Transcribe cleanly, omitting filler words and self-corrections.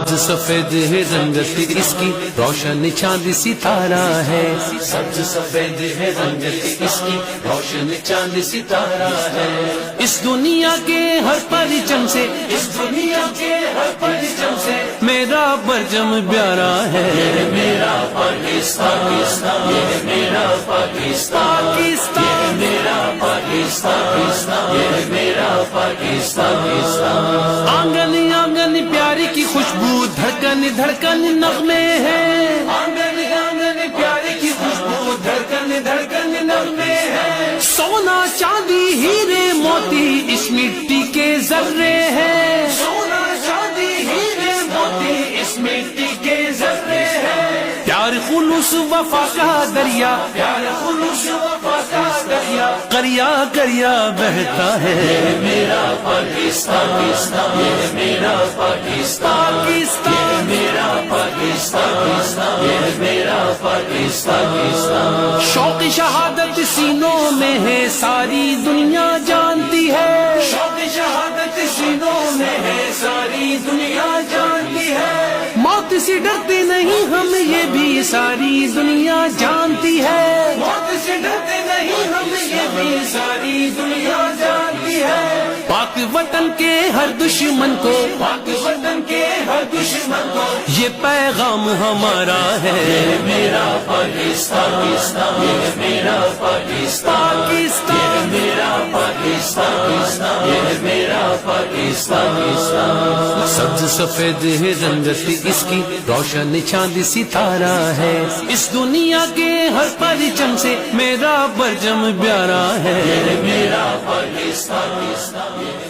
سفید ہے رنگت اس کی روشن چاند ستارہ ہے، سبز سفید ہے رنگت اس کی روشن چاند ستارہ ہے، اس دنیا کے ہر پرچم سے، اس دنیا کے ہر پرچم سے میرا پرچم پیارا ہے، یہ میرا پاکستان، یہ میرا پاکستان، یہ میرا پاکستان، یہ میرا پاکستان۔ آنگن آنگن پیاری کی خوشبو، دھڑکن دھڑکن نغمے ہیں، آنگن آنگن پیاری کی خوشبو، دھڑکن دھڑکن نغمے ہیں، سونا چاندی ہیرے موتی اس مٹی کے ذرے ہیں، سونا چاندی ہیرے موتی اس مٹی کے ذرے ہیں، پیار خلوص وفا کا دریا، پیار خلوص وفا کا دریا کریا کریا بہتا ہے، یہ میرا پاکستان، یہ میرا پاکستان، یہ میرا پاکستان، یہ میرا پاکستان۔ شوق شہادت سینوں میں ہے ساری دنیا جانتی ہے، شوق شہادت سینوں میں ہے ساری دنیا جانتی ہے، موت سے ڈرتے نہیں ہم یہ بھی ساری دنیا جانتی ہے، موت سے ڈرتے نہیں ہم یہ بھی ساری دنیا جانتی ہے، پاک وطن کے ہر دشمن کو، پاک وطن کے ہر دشمن کو یہ پیغام ہمارا ہے، یہ میرا پاکستان، یہ میرا پاکستان، یہ میرا پاکستان، یہ میرا پاکستان۔ سبز سفید ہے رنگت اس کی روشن چاند ستارہ ہے، اس دنیا کے ہر پرچم سے میرا پرچم پیارا ہے، یہ میرا پاکستان۔